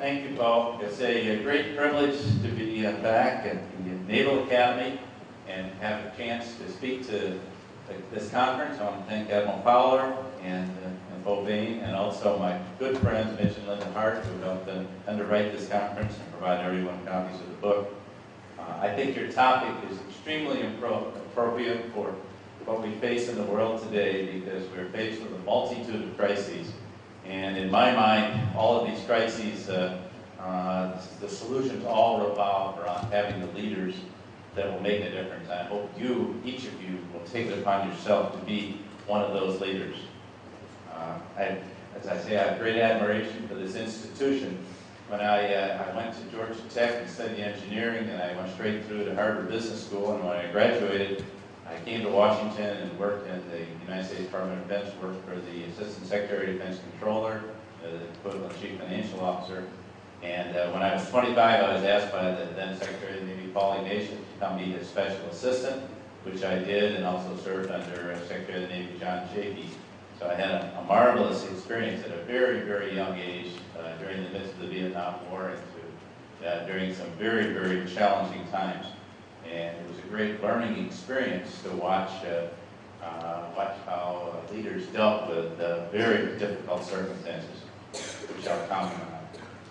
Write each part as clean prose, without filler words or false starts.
Thank you, Paul. It's a great privilege to be back at the Naval Academy and have a chance to speak to this conference. I want to thank Admiral Fowler and Bo Bain, and also my good friends Mitch and Linda Hart, who helped underwrite this conference and provide everyone copies of the book. I think your topic is extremely appropriate for what we face in the world today, because we're faced with a multitude of crises. And in my mind, all of these crises, the solutions all revolve around having the leaders that will make a difference. I hope you, each of you, will take it upon yourself to be one of those leaders. As I say, I have great admiration for this institution. When I went to Georgia Tech and studied engineering, and I went straight through to Harvard Business School, and when I graduated, I came to Washington and worked in the United States Department of Defense, worked for the Assistant Secretary of Defense Controller, the equivalent Chief Financial Officer. And when I was 25, I was asked by the then Secretary of the Navy, Paul Ignatius, to become his special assistant, which I did, and also served under Secretary of the Navy, John Chafee. So I had a marvelous experience at a very, very young age during the midst of the Vietnam War and during some very, very challenging times. And it was a great learning experience to watch how leaders dealt with very difficult circumstances, which I'll comment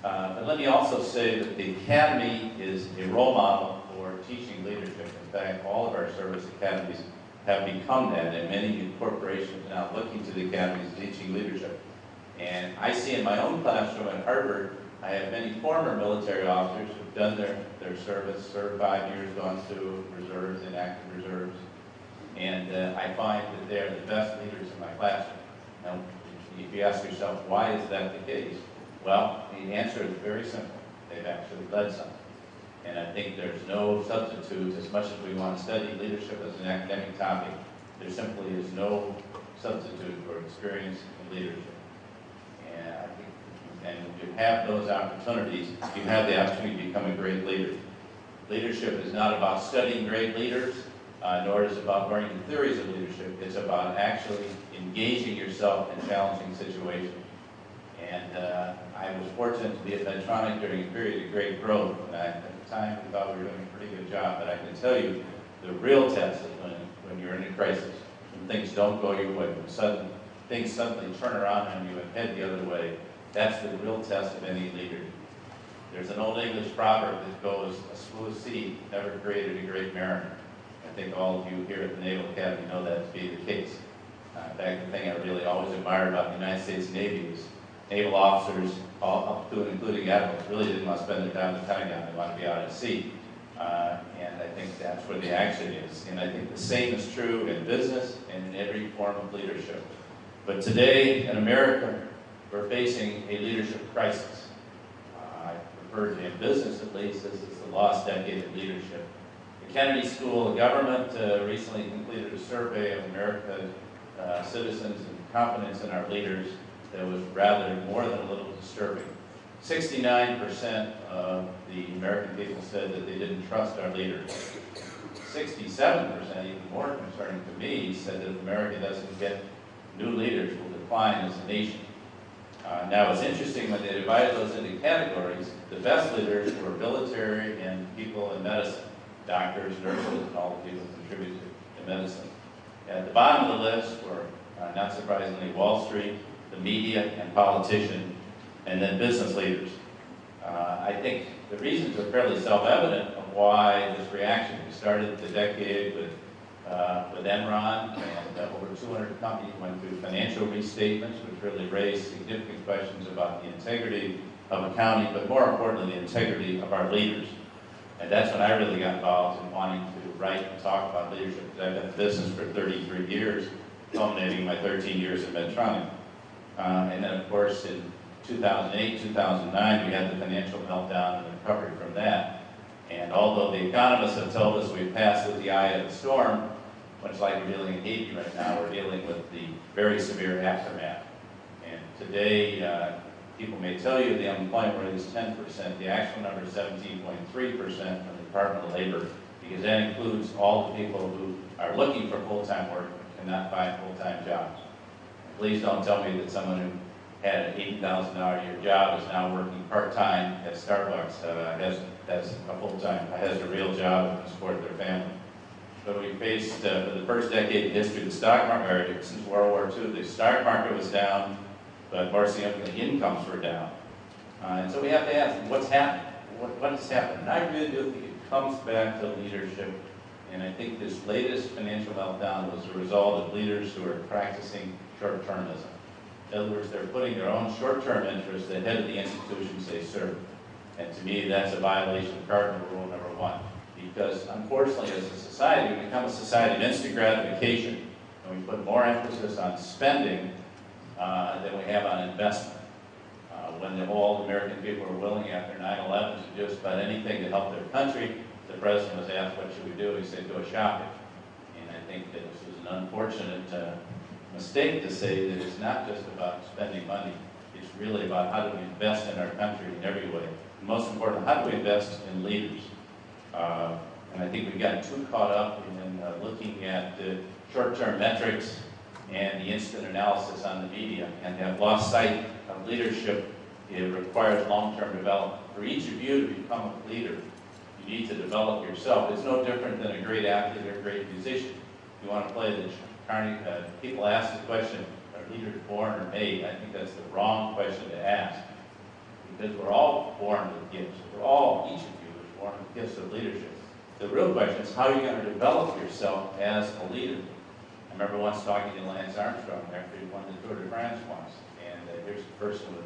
on. But let me also say that the Academy is a role model for teaching leadership. In fact, all of our service academies have become that, and many corporations are now looking to the academies teaching leadership. And I see in my own classroom at Harvard, I have many former military officers who've done their service, served 5 years, gone through reserves and active reserves. And I find that they're the best leaders in my classroom. Now, if you ask yourself, why is that the case? Well, the answer is very simple. They've actually led something. And I think there's no substitute, as much as we want to study leadership as an academic topic, there simply is no substitute for experience in leadership. And I think, and when you have those opportunities, you have the opportunity to become a great leader. Leadership is not about studying great leaders, nor is it about learning the theories of leadership. It's about actually engaging yourself in challenging situations. And I was fortunate to be at Medtronic during a period of great growth. And at the time, we thought we were doing a pretty good job. But I can tell you, the real test is when you're in a crisis, when things don't go your way, when things suddenly turn around on you and head the other way. That's the real test of any leader. There's an old English proverb that goes, a smooth sea never created a great mariner. I think all of you here at the Naval Academy know that to be the case. In fact, the thing I really always admired about the United States Navy was naval officers, all up to and including admirals, really didn't want to spend their time in the Pentagon. They want to be out at sea. And I think that's where the action is. And I think the same is true in business and in every form of leadership. But today, in America, we're facing a leadership crisis. I refer to in business, at least, this is the lost decade of leadership. The Kennedy School of Government recently completed a survey of America's citizens and confidence in our leaders that was rather more than a little disturbing. 69% of the American people said that they didn't trust our leaders. 67%, even more concerning to me, said that if America doesn't get new leaders, will decline as a nation. Now, it's interesting, when they divided those into categories, the best leaders were military and people in medicine, doctors, nurses, and all the people who contribute to medicine. At the bottom of the list were, not surprisingly, Wall Street, the media, and politicians, and then business leaders. I think the reasons are fairly self-evident of why this reaction. We started the decade with Enron, and over 200 companies went through financial restatements, which really raised significant questions about the integrity of accounting, but more importantly, the integrity of our leaders. And that's when I really got involved in wanting to write and talk about leadership, because I've been in business for 33 years, culminating my 13 years at Medtronic. And then, of course, in 2008, 2009, we had the financial meltdown and the recovery from that. And although the economists have told us we've passed with the eye of the storm, much like we're dealing in Haiti right now, we're dealing with the very severe aftermath. And today, people may tell you the unemployment rate is 10%. The actual number is 17.3% from the Department of Labor, because that includes all the people who are looking for full-time work but cannot find full-time jobs. Please don't tell me that someone who had an $80,000 a year job, is now working part-time at Starbucks, has a full-time, has a real job and support their family. But we faced, for the first decade in history, the stock market, since World War II, the stock market was down, but more significantly, incomes were down. And so we have to ask, what's happening? What has happened? And I really do think it comes back to leadership. And I think this latest financial meltdown was a result of leaders who are practicing short-termism. In other words, they're putting their own short-term interests ahead of the institutions they serve. And to me, that's a violation of cardinal rule number 1. Because unfortunately, as a society, we become a society of instant gratification. And we put more emphasis on spending than we have on investment. When all American people were willing after 9/11 to do just about anything to help their country, the president was asked, what should we do? He said, go shopping. And I think that this was an unfortunate mistake to say that it's not just about spending money. It's really about how do we invest in our country in every way. And most important, how do we invest in leaders? And I think we've gotten too caught up in looking at short-term metrics and the instant analysis on the media and have lost sight of leadership. It requires long-term development. For each of you to become a leader, you need to develop yourself. It's no different than a great athlete or a great musician. You want to play the people ask the question, are leaders born or made? I think that's the wrong question to ask. Because we're all born with gifts. Each of you is born with gifts of leadership. The real question is how are you going to develop yourself as a leader? I remember once talking to Lance Armstrong after he won the Tour de France once. And here's a person with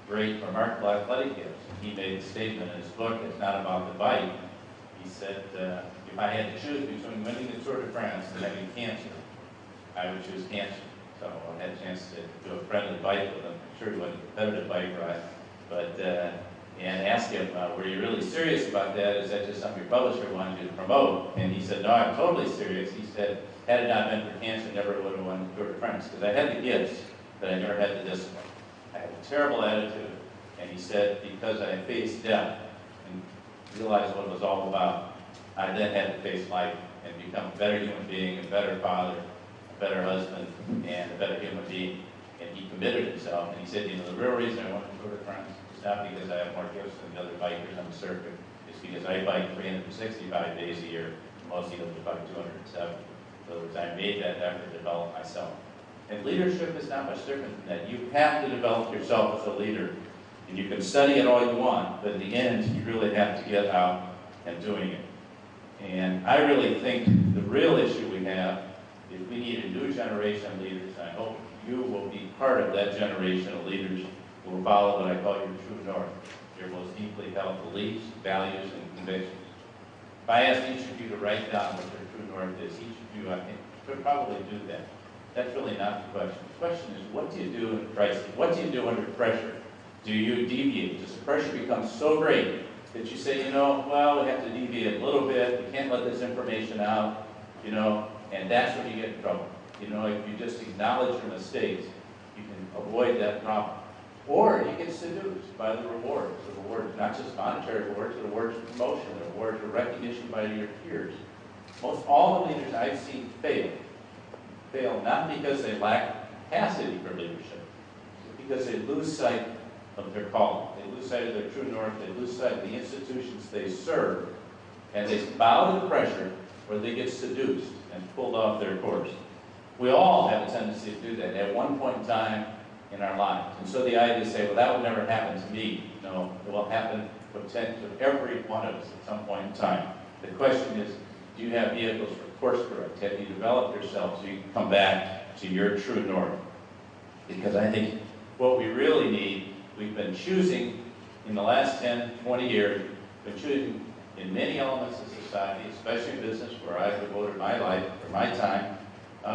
great, remarkable athletic gifts. He made a statement in his book, it's not about the bike. He said, if I had to choose between winning the Tour de France and having cancer, I would choose cancer. So I had a chance to do a friendly bike with him. I'm sure he wasn't a competitive bike ride. But, and asked him, were you really serious about that? Is that just something your publisher wanted you to promote? And he said, no, I'm totally serious. He said, had it not been for cancer, I never would have won the Tour de France. Because I had the gifts, but I never had the discipline. I had a terrible attitude. And he said, because I faced death and realized what it was all about, I then had to face life and become a better human being, a better father, a better husband, and a better human being. And he committed himself. And he said, the real reason I won the Tour de France is not because I have more gifts than the other bikers on the circuit. It's because I bike 365 days a year. Most of them bike 207. In other words, I made that effort to develop myself. And leadership is not much different than that. You have to develop yourself as a leader. And you can study it all you want, but in the end, you really have to get out and doing it. And I really think the real issue we have is we need a new generation of leaders. And I hope you will be part of that generation of leaders who will follow what I call your true north, your most deeply held beliefs, values, and convictions. If I asked each of you to write down what your true north is, each of you, I think, could probably do that. That's really not the question. The question is, what do you do in crisis? What do you do under pressure? Do you deviate? Does the pressure become so great that you say, well, we have to deviate a little bit, we can't let this information out, and that's when you get in trouble. If you just acknowledge your mistakes, you can avoid that problem. Or you get seduced by the rewards, not just monetary rewards, but rewards of promotion, rewards of recognition by your peers. Most all the leaders I've seen fail not because they lack capacity for leadership, but because they lose sight of their calling. They lose sight of their true north, they lose sight of the institutions they serve, and they bow to the pressure or they get seduced and pulled off their course. We all have a tendency to do that at one point in time in our lives. And so the idea is say, well, that would never happen to me. No, it will happen potentially to every one of us at some point in time. The question is, do you have vehicles for course correct? Have you developed yourself so you can come back to your true north? Because I think what we really need, we've been choosing in the last 10, 20 years, been choosing in many elements of society, especially in business where I've devoted my life or my time,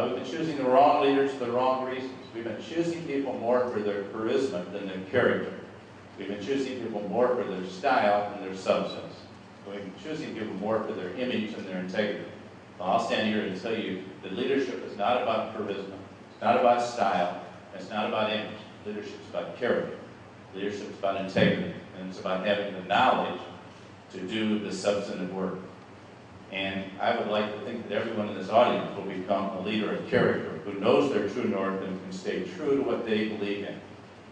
we've been choosing the wrong leaders for the wrong reasons. We've been choosing people more for their charisma than their character. We've been choosing people more for their style than their substance. We've been choosing people more for their image and their integrity. Well, I'll stand here and tell you that leadership is not about charisma. It's not about style. It's not about image. Leadership is about character. Leadership is about integrity. And it's about having the knowledge to do the substantive work. And I would like to think that everyone in this audience will become a leader of character who knows their true north and can stay true to what they believe in.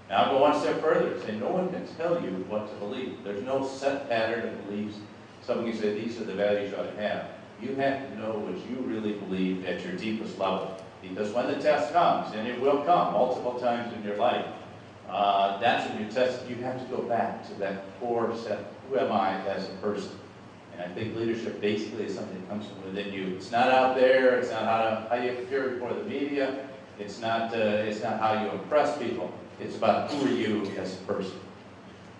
Now I'll go one step further and say no one can tell you what to believe. There's no set pattern of beliefs. Someone can say these are the values you ought to have. You have to know what you really believe at your deepest level. Because when the test comes, and it will come multiple times in your life, that's when you're tested. You have to go back to that core set. Who am I as a person? And I think leadership basically is something that comes from within you. It's not out there. It's not how you appear before the media. It's not how you impress people. It's about who are you as a person.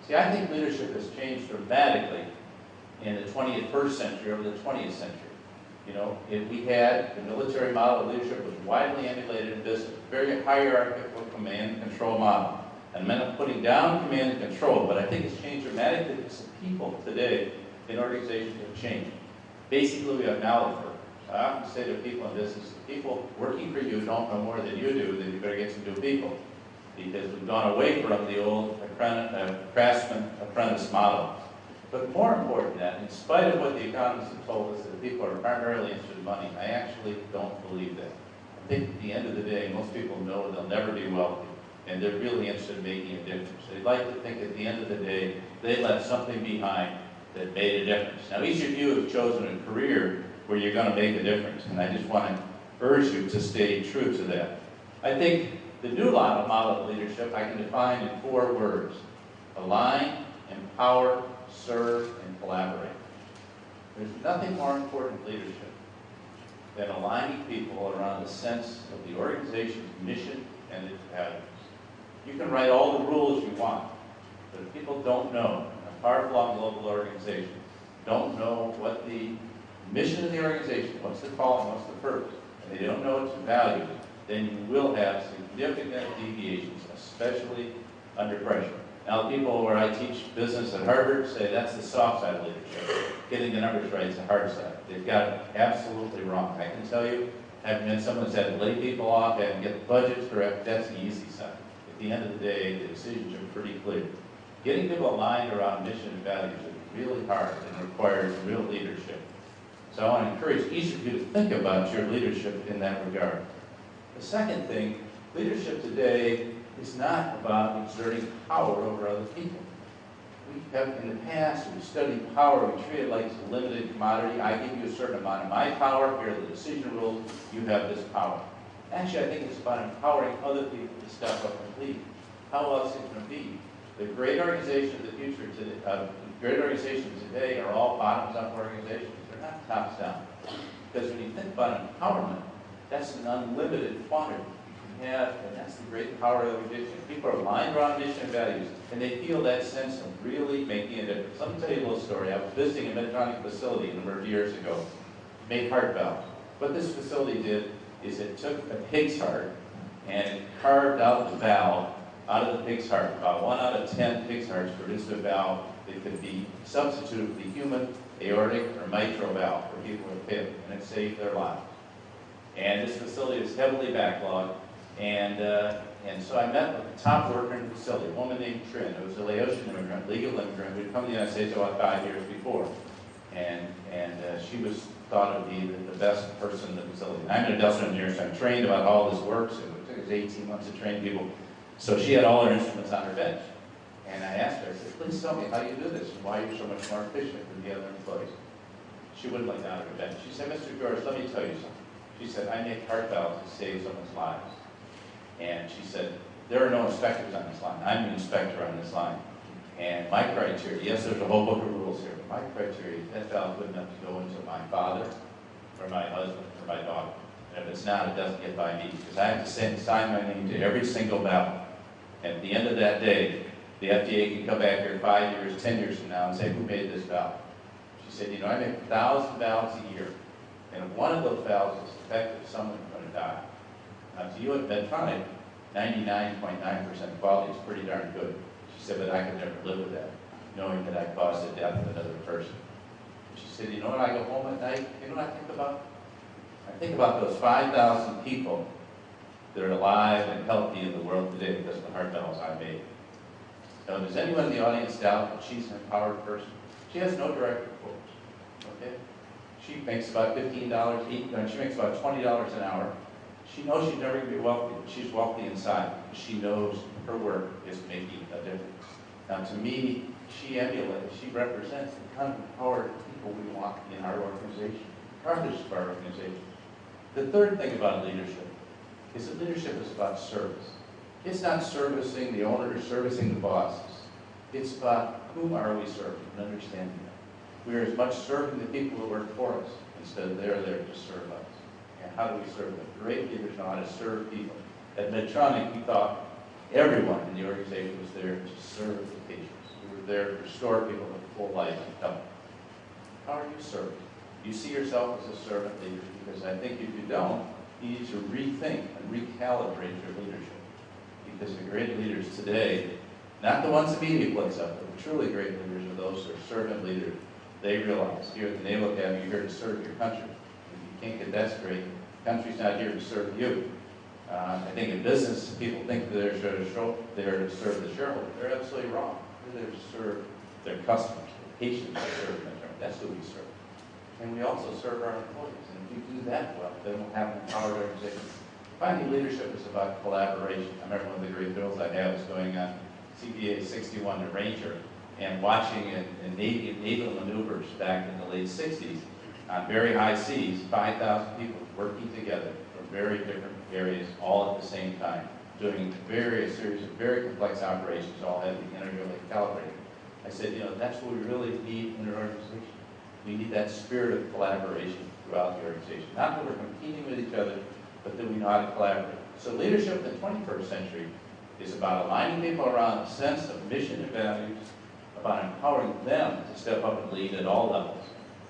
See, I think leadership has changed dramatically in the 21st century over the 20th century. You know, we had the military model of leadership was widely emulated in business, very hierarchical command and control model. And meant up putting down command and control, but I think it's changed dramatically because the people today in organizations have changed. Basically, we have knowledge workers. I often say to people in business, the people working for you don't know more than you do, then you better get some new people. Because we've gone away from the old craftsman-apprentice model. But more important than that, in spite of what the economists have told us, that the people are primarily interested in money, I actually don't believe that. I think at the end of the day, most people know they'll never be wealthy, and they're really interested in making a difference. They'd like to think at the end of the day, they left something behind that made a difference. Now, each of you have chosen a career where you're going to make a difference, and I just want to urge you to stay true to that. I think the new model of leadership I can define in 4 words: align, empower, serve, and collaborate. There's nothing more important in leadership than aligning people around the sense of the organization's mission and its values. You can write all the rules you want, but if people don't know, a far-flung global organization, don't know what the mission of the organization, what's the calling, what's the purpose, and they don't know its values, then you will have significant deviations, especially under pressure. Now, the people where I teach business at Harvard say that's the soft side of leadership. Getting the numbers right is the hard side. They've got it absolutely wrong. I can tell you, having been someone who's had to lay people off, having to get the budgets correct, that's the easy side. At the end of the day, the decisions are pretty clear. Getting people aligned around mission and values is really hard and requires real leadership. So I want to encourage each of you to think about your leadership in that regard. The second thing, leadership today is not about exerting power over other people. We have, in the past, we've studied power, we treat it like it's a limited commodity. I give you a certain amount of my power, here are the decision rules, you have this power. Actually, I think it's about empowering other people to step up and lead. How else is it going to be? The great organizations of the future, great organizations today are all bottoms-up organizations. They're not tops-down. Because when you think about empowerment, that's an unlimited quantity. And that's the great power of the organization. People are aligned around mission and values, and they feel that sense of really making a difference. Let me tell you a little story. I was visiting a Medtronic facility a number of years ago, made heart valves. What this facility did is it took a pig's heart and it carved out the valve out of the pig's heart. About 1 out of 10 pig's hearts produced a valve that could be substituted for the human aortic or mitral valve for people with PIP, and it saved their lives. And this facility is heavily backlogged. And so I met with the top worker in the facility, a woman named Trin. It was a Laotian immigrant, legal immigrant, who'd come to the United States about 5 years before. And she was thought to be the best person in the facility. And I'm an industrial engineer, so I'm trained about how all this works. It took us 18 months to train people. So she had all her instruments on her bench. And I asked her, I said, please tell me how you do this and why you're so much more efficient than the other employees. She wouldn't let down her bench. She said, Mr. George, let me tell you something. She said, I make heart valves to save someone's lives. And she said, there are no inspectors on this line. I'm the inspector on this line. And my criteria, yes, there's a whole book of rules here, but my criteria, that valve good enough to go into my father, or my husband, or my daughter. And if it's not, it doesn't get by me, because I have to sign my name to every single valve. And at the end of that day, the FDA can come back here 5 years, 10 years from now and say, who made this valve? She said, you know, I make 1,000 valves a year. And if one of those valves is defective, someone's going to die. Now, to you at Medtronic, 99.9% quality is pretty darn good. She said, but I could never live with that, knowing that I caused the death of another person. She said, you know when I go home at night, you know what I think about? I think about those 5,000 people that are alive and healthy in the world today because of the heart valves I made. Now, does anyone in the audience doubt that she's an empowered person? She has no direct reports, okay? She makes about $15, she makes about $20 an hour. She knows she's never going to be wealthy, but she's wealthy inside. She knows her work is making a difference. Now, to me, she represents the kind of empowered people we want in our organization, regardless of our organization. The third thing about leadership is that leadership is about service. It's not servicing the owner or servicing the bosses. It's about whom are we serving and understanding that. We are as much serving the people who work for us instead of they're there to serve us. And how do we serve them? Great leaders know how to serve people. At Medtronic, we thought everyone in the organization was there to serve the patients. We were there to restore people to full life and health. How are you serving? Do you see yourself as a servant leader? Because I think if you don't, you need to rethink and recalibrate your leadership. Because the great leaders today, not the ones the media puts up, but the truly great leaders are those who are servant leaders. They realize here at the Naval Academy, you're here to serve your country. If you can't get that straight, the country's not here to serve you. I think in business, people think they're there to serve the shareholder. They're absolutely wrong. They're there to serve their customers, the patients they serve. That's who we serve. And we also serve our employees. And if we do that well, then we'll have an empowered organization. Finally, leadership is about collaboration. I remember one of the great thrills I had was going on CPA 61 to Ranger and watching in naval maneuvers back in the late 60s on very high seas, 5,000 people working together from very different areas all at the same time, doing a series of very complex operations, all having to be integrally calibrated. I said, that's what we really need in an organization. We need that spirit of collaboration throughout the organization. Not that we're competing with each other, but that we know how to collaborate. So leadership in the 21st century is about aligning people around a sense of mission and values, about empowering them to step up and lead at all levels.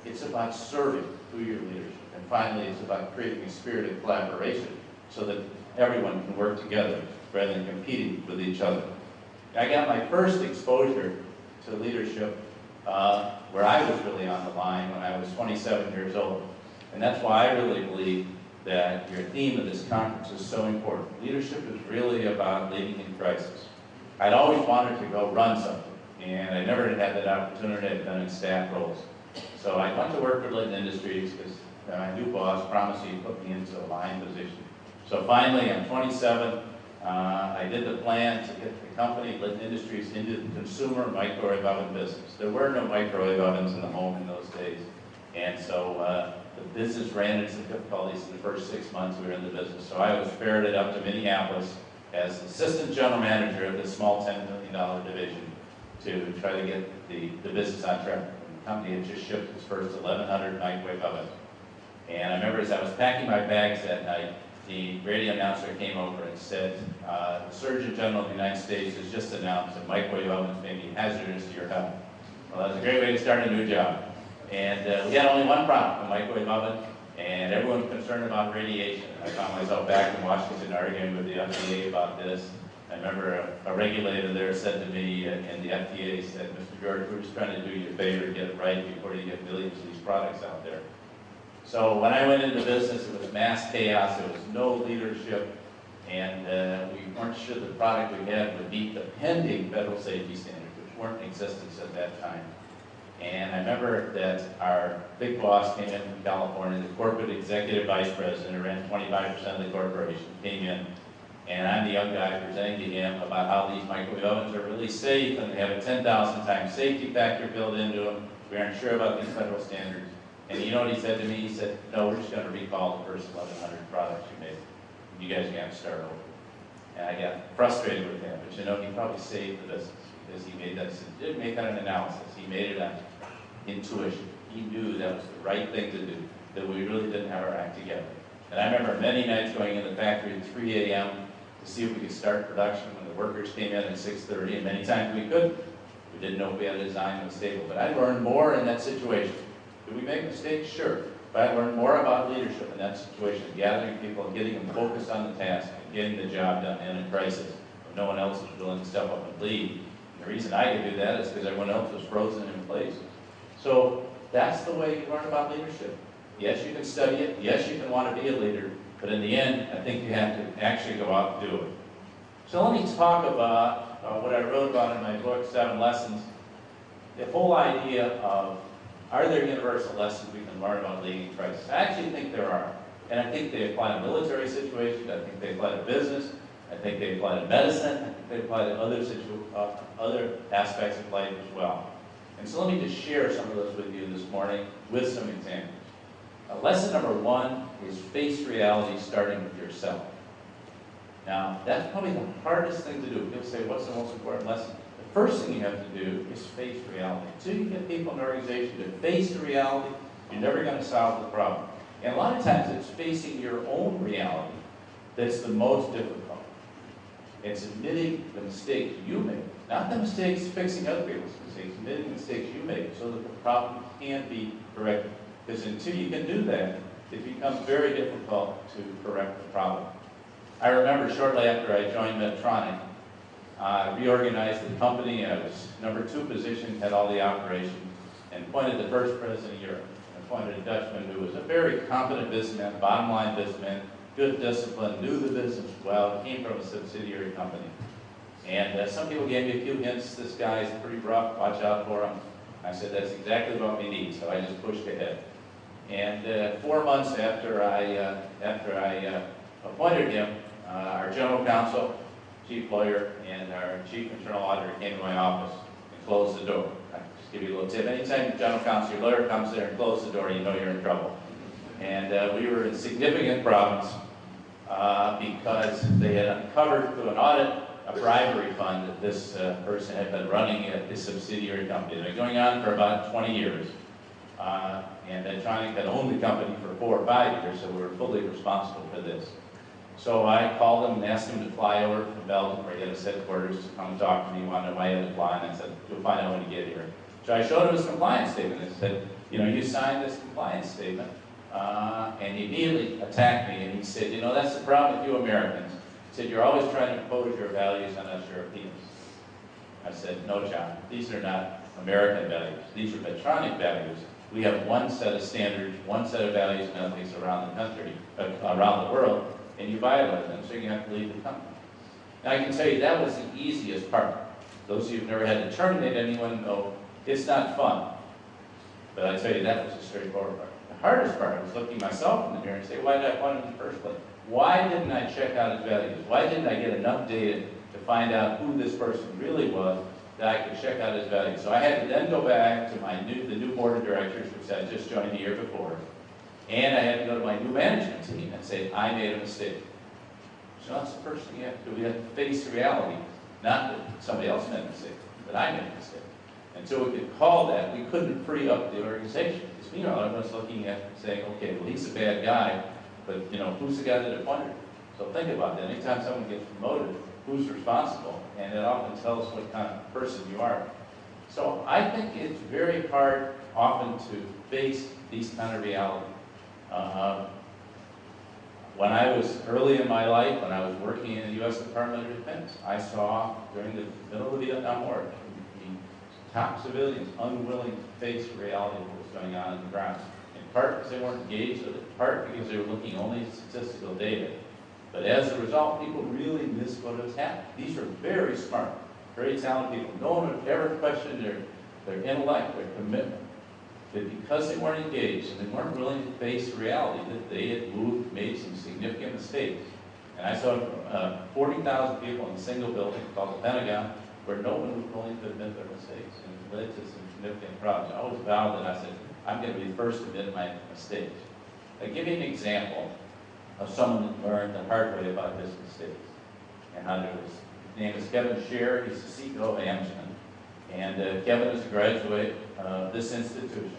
It's about serving through your leadership. And finally, it's about creating a spirit of collaboration so that everyone can work together rather than competing with each other. I got my first exposure to leadership where I was really on the line when I was 27 years old. And that's why I really believe that your theme of this conference is so important. Leadership is really about leading in crisis. I'd always wanted to go run something, and I never had that opportunity. I'd been in staff roles. So I went to work for Litton Industries because my new boss promised he'd put me into a line position. So finally, I'm 27. I did the plan to get the company, Litton Industries, into the consumer microwave oven business. There were no microwave ovens in the home in those days. And so the business ran into some difficulties in the first 6 months we were in the business. So I was ferreted up to Minneapolis as assistant general manager of this small $10 million division to try to get the business on track. The company had just shipped its first 1,100 microwave ovens. And I remember as I was packing my bags that night, the radio announcer came over and said, the Surgeon General of the United States has just announced that microwave ovens may be hazardous to your health. Well, that was a great way to start a new job. And we had only one problem, a microwave oven, and everyone was concerned about radiation. I found myself back in Washington arguing with the FDA about this. I remember a regulator there said to me, and the FDA said, Mr. George, we're just trying to do you a favor to get it right before you get millions of these products out there. So when I went into business, it was mass chaos, there was no leadership, and we weren't sure the product we had would meet the pending federal safety standards, which weren't in existence at that time. And I remember that our big boss came in from California, the corporate executive vice president, who ran 25% of the corporation, came in, and I'm the young guy presenting to him about how these microwave ovens are really safe, and they have a 10,000 times safety factor built into them. We aren't sure about these federal standards. And you know what he said to me? He said, no, we're just going to recall the first 1,100 products you made. You guys got to start over. And I got frustrated with him, but he probably saved the business because he made that, he didn't make that an analysis. He made it on intuition. He knew that was the right thing to do, that we really didn't have our act together. And I remember many nights going in the factory at 3 a.m. to see if we could start production when the workers came in at 6:30, and many times we couldn't. We didn't know if we had a design that was stable. But I learned more in that situation. Did we make mistakes? Sure. But I learned more about leadership in that situation, gathering people and getting them focused on the task and getting the job done in a crisis when no one else was willing to step up and lead. And the reason I could do that is because everyone else was frozen in place. So that's the way you learn about leadership. Yes, you can study it. Yes, you can want to be a leader. But in the end, I think you have to actually go out and do it. So let me talk about what I wrote about in my book, 7 Lessons. The whole idea of, are there universal lessons we can learn about leading in crisis? I actually think there are. And I think they apply to military situations. I think they apply to business. I I think they apply to medicine. I think they apply to other aspects of life as well. And so let me just share some of those with you this morning with some examples. Lesson number one is face reality starting with yourself. Now, that's probably the hardest thing to do. People say, what's the most important lesson? The first thing you have to do is face reality. Until you get people in an organization to face the reality, you're never going to solve the problem. And a lot of times it's facing your own reality that's the most difficult. It's admitting the mistakes you make, not the mistakes fixing other people's mistakes, admitting the mistakes you make so that the problem can be corrected. Because until you can do that, it becomes very difficult to correct the problem. I remember shortly after I joined Medtronic, I reorganized the company. I was number 2 position, had all the operations, and appointed the first president of Europe. I appointed a Dutchman who was a very competent businessman, bottom line businessman, good discipline, knew the business well, came from a subsidiary company. And some people gave me a few hints. This guy's pretty rough, watch out for him. I said, that's exactly what we need, so I just pushed ahead. And 4 months after I appointed him, our general counsel, chief lawyer, and our chief internal auditor came to my office and closed the door. I'll just give you a little tip. Anytime your general counsel, your lawyer comes there and closes the door, you know you're in trouble. And we were in significant problems because they had uncovered through an audit a bribery fund that this person had been running at this subsidiary company. They've been going on for about 20 years. And Medtronic had owned the company for 4 or 5 years, so we were fully responsible for this. So I called him and asked him to fly over from Belgium, where he had his headquarters, to come talk to me. He wanted to know why I had to fly, and I said, you'll find out when you get here. So I showed him his compliance statement. I said, you know, you signed this compliance statement. And he immediately attacked me, and he said, you know, that's the problem with you Americans. He said, you're always trying to impose your values on us Europeans. I said, no, John, these are not American values. These are Medtronic values. We have one set of standards, one set of values and ethics around the country, around the world, and you violate them, so you have to leave the company. Now, I can tell you that was the easiest part. Those of you who've never had to terminate anyone know it's not fun. But I tell you, that was the straightforward part. The hardest part was looking myself in the mirror and say, why did I appoint him in the first place? Why didn't I check out his values? Why didn't I get enough data to find out who this person really was that I could check out his values? So I had to then go back to the new board of directors, which I just joined the year before, and I had to go to my new management team and say, I made a mistake. So that's the first thing you have to do. We have to face reality, not that somebody else made a mistake, but I made a mistake. Until we could call that, we couldn't free up the organization. Because meanwhile, everyone's looking at saying, okay, well, he's a bad guy, but you know, who's the guy that appointed him? So think about that. Anytime someone gets promoted, who's responsible? And it often tells what kind of person you are. So I think it's very hard often to face these kind of reality. When I was early in my life, when I was working in the U.S. Department of Defense, I saw during the middle of the Vietnam War, the top civilians unwilling to face the reality of what was going on the ground. In part because they weren't engaged with it, in part because they were looking only at statistical data. But as a result, people really missed what was happening. These are very smart, very talented people. No one would ever question their intellect, their commitment. But because they weren't engaged and they weren't willing to face the reality that they had made some significant mistakes. And I saw 40,000 people in a single building called the Pentagon where no one was willing to admit their mistakes. And it led to some significant problems. I always vowed that I said, I'm going to be the first to admit my mistakes. I'll give you an example of someone that learned the hard way about his mistakes and how to do this. His name is Kevin Scheer. He's the CEO of Amgen. And Kevin is a graduate of this institution.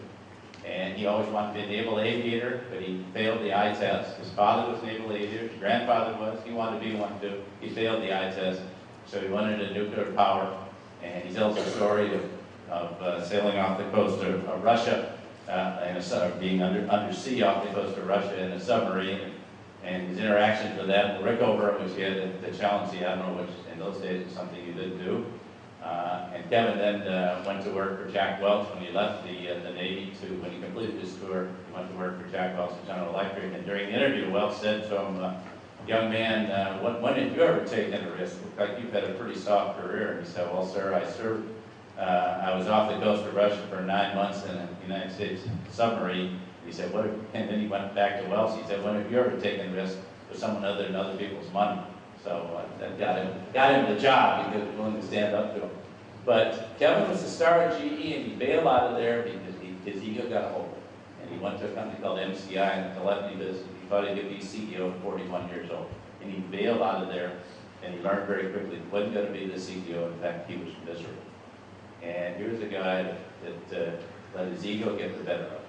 And he always wanted to be a naval aviator, but he failed the eye test. His father was a naval aviator, his grandfather was. He wanted to be one too. He failed the eye test, so he went into nuclear power. And he tells the story of sailing off the coast of Russia, and being under sea off the coast of Russia in a submarine, and his interactions with Admiral Rickover, which he had to challenge the admiral, which in those days was something you didn't do. And Kevin then went to work for Jack Welch when he left the Navy. When he completed his tour, he went to work for Jack Welch at General Electric. And during the interview, Welch said to him, young man, when did you ever take a risk? Looked like you've had a pretty soft career. And he said, well, sir, I was off the coast of Russia for 9 months in a United States submarine. He said, and then he went back to Welch. He said, when have you ever taken a risk with someone other than other people's money? So that got him the job because he was willing to stand up to him. But Kevin was the star at GE, and he bailed out of there because his ego got a hold of him. And he went to a company called MCI in the telephony business. He thought he could be CEO at 41 years old. And he bailed out of there, and he learned very quickly he wasn't going to be the CEO. In fact, he was miserable. And here's a guy that let his ego get the better of him.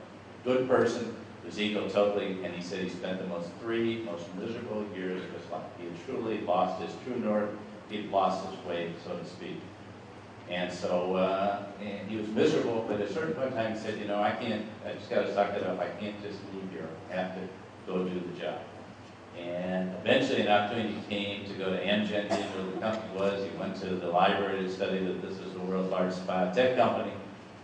Good person, his ego totally, and he said he spent the three most miserable years of his life. He had truly lost his true north. He had lost his way, so to speak. And so, and he was miserable, but at a certain point in time he said, I just got to suck it up. I can't just leave here. I have to go do the job. And eventually an opportunity came to go to Amgen, didn't know where the company was. He went to the library to study that this was the world's largest biotech company.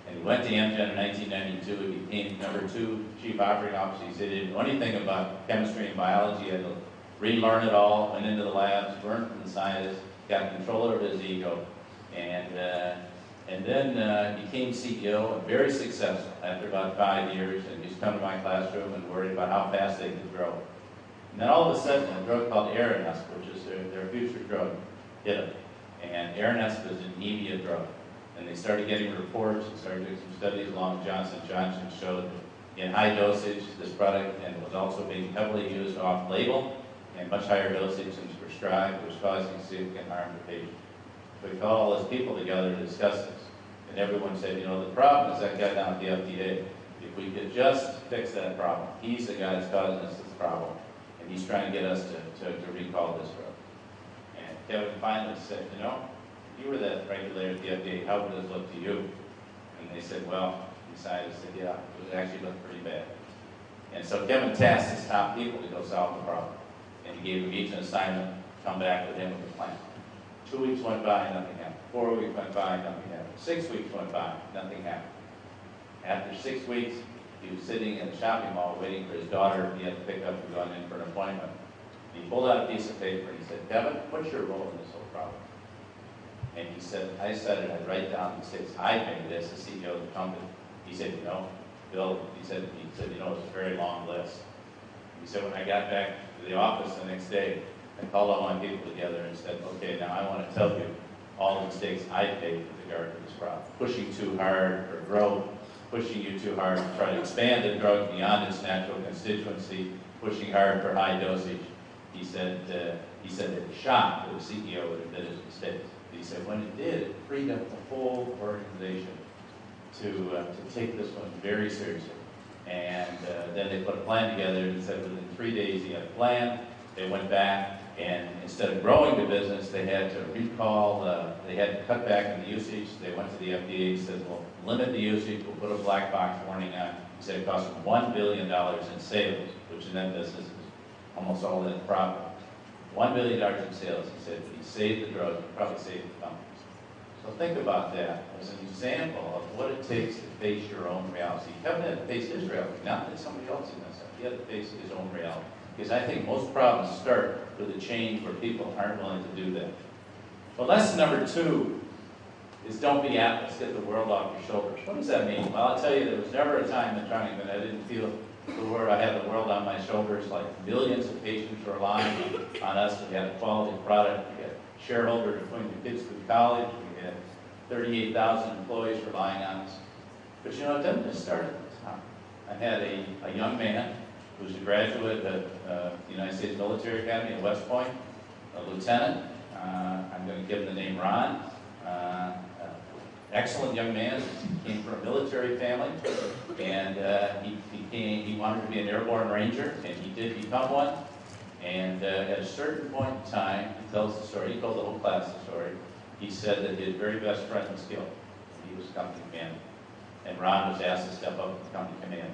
And he went to Amgen in 1992. He became #2 chief operating officer. He said he didn't know anything about chemistry and biology. He had to relearn it all, went into the labs, learned from the scientists, got control over his ego. And then became CEO and very successful after about 5 years. And used to come to my classroom and worry about how fast they could grow. And then all of a sudden, a drug called Aranesp, which is their future drug, hit them. And Aranesp is an anemia drug. And they started getting reports and started doing some studies along with Johnson & Johnson showed that in high dosage, this product, and it was also being heavily used off-label, and much higher dosage than was prescribed, was causing significant harm to patients. So we called all those people together to discuss this. And everyone said, the problem is that guy down at the FDA. If we could just fix that problem, he's the guy that's causing us this problem. And he's trying to get us to recall this drug. And Kevin finally said, you were that regulator at the FDA, how would this look to you? And they said, well, the scientist said, yeah, it would actually look pretty bad. And so Kevin tasked his top people to go solve the problem. And he gave them each an assignment, come back with him with a plan. 2 weeks went by, nothing happened. 4 weeks went by, nothing happened. 6 weeks went by, nothing happened. After 6 weeks, he was sitting in the shopping mall waiting for his daughter. He had to pick up and going in for an appointment. And he pulled out a piece of paper and he said, Kevin, what's your role in this whole problem? And he said, I said it, I'd write down the mistakes I made as the CEO of the company. He said, Bill, he said, it's a very long list. He said, when I got back to the office the next day, I called all my people together and said, okay, now I want to tell you all the mistakes I made with regard to this problem. Pushing too hard for growth, pushing you too hard to try to expand the drug beyond its natural constituency, pushing hard for high dosage. He said that it shocked that the CEO would admit his mistakes. He said when it did, it freed up the whole organization to take this one very seriously. And then they put a plan together and said within 3 days he had a plan. They went back and instead of growing the business, they had to recall, they had to cut back on the usage. They went to the FDA and said, well, limit the usage, we'll put a black box warning on. He said it cost them $1 billion in sales, which in that business is almost all in profit. $1 billion in sales, he said, but he saved the drug, he probably saved the companies. So think about that as an example of what it takes to face your own reality. Kevin had to face his reality, not that somebody else had messed up. He had to face his own reality. Because I think most problems start with a change where people aren't willing to do that. Well, lesson number 2 is don't be Atlas, get the world off your shoulders. What does that mean? Well, I'll tell you, there was never a time in Turning when I didn't feel I had the world on my shoulders, like millions of patients were relying on us. We had a quality product. We had shareholders putting the kids through college. We had 38,000 employees relying on us. But it doesn't just start at the top. I had a young man who's a graduate of the United States Military Academy at West Point, a lieutenant. I'm going to give him the name Ron. Excellent young man. He came from a military family, and he wanted to be an airborne ranger, and he did become one. And at a certain point in time, he tells the story, he told the whole class the story. He said that his very best friend was killed. He was company commander. And Ron was asked to step up to company commander.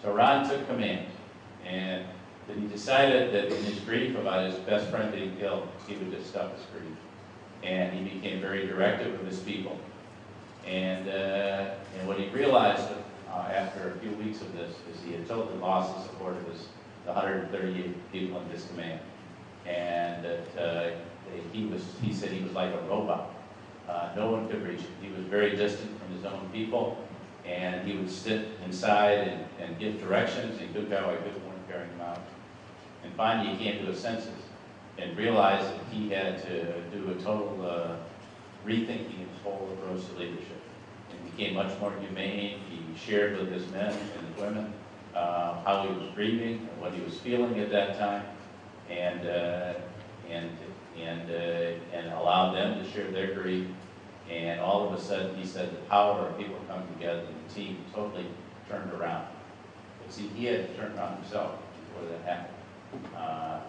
So Ron took command. And then he decided that in his grief about his best friend being killed, he would just stop his grief. And he became very directive with his people. And what he realized after a few weeks of this is he had totally lost the support of the 138 people in his command. And that he said he was like a robot. No one could reach him. He was very distant from his own people. And he would sit inside and give directions. He could go, I couldn't carrying him out. And finally he came to his senses. and realized that he had to do a total rethinking his whole approach to leadership. And became much more humane. He shared with his men and his women how he was grieving and what he was feeling at that time, and allowed them to share their grief. And all of a sudden, he said, the power of people coming together and the team totally turned around. But see, he had to turn around himself before that happened.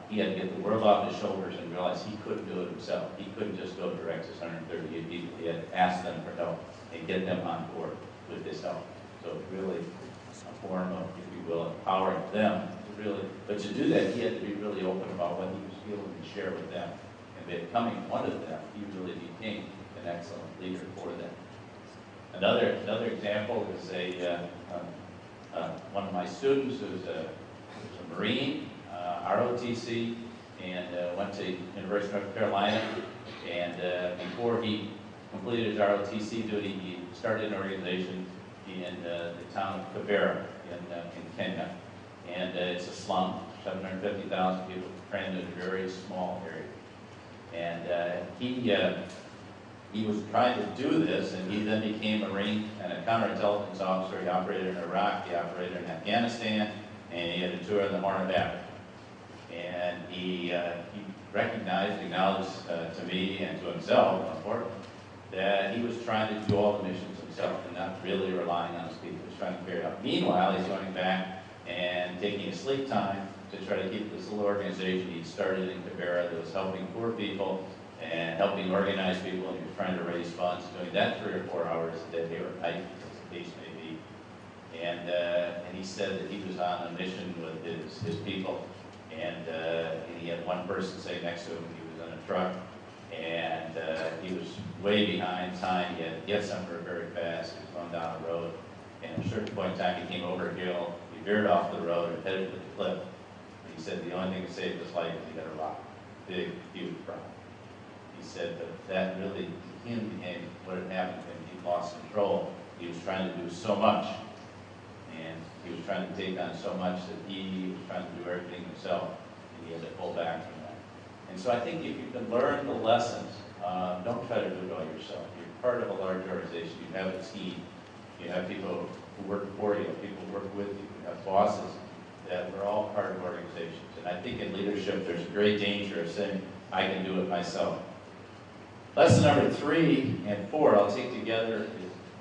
He had to get the world off his shoulders and realize he couldn't do it himself. He couldn't just go direct his 138 people. He had to ask them for help and get them on board with his help. So it's really a form of, if you will, empowering them to really, but to do that, he had to be really open about what he was feeling and share with them. And becoming one of them, he really became an excellent leader for them. Another example is one of my students who's a Marine, ROTC, and went to University of North Carolina. And before he completed his ROTC duty, he started an organization in the town of Kibera in Kenya. And it's a slum, 750,000 people crammed in a very small area. And he was trying to do this, and he then became a Marine and a counterintelligence officer. He operated in Iraq, he operated in Afghanistan, and he had a tour in the Horn of Africa. And he recognized, acknowledged to me and to himself, more importantly, that he was trying to do all the missions himself and not really relying on his people. He was trying to figure it out. Meanwhile, he's going back and taking his sleep time to try to keep this little organization he started in Kibera that was helping poor people and helping organize people, and he was trying to raise funds, doing that 3 or 4 hours a day or night, as the case may be. And he said that he was on a mission with his people, and he had one person sitting next to him. He was in a truck, and he was way behind time. He had to get somewhere very fast. He was going down the road, and at a certain point in time, he came over a hill. He veered off the road and headed to the cliff. And he said the only thing to save his life is he got a rock, big, huge rock. He said that really, to him, became what had happened to him. He lost control. He was trying to do so much, and he was trying to take on so much that he was trying to do everything himself, and he had to pull back from that. And so I think if you can learn the lessons, don't try to do it all yourself. You're part of a large organization. You have a team. You have people who work for you, people who work with you, you have bosses, that we're all part of organizations. And I think in leadership, there's a great danger of saying, I can do it myself. Lesson number 3 and 4 I'll take together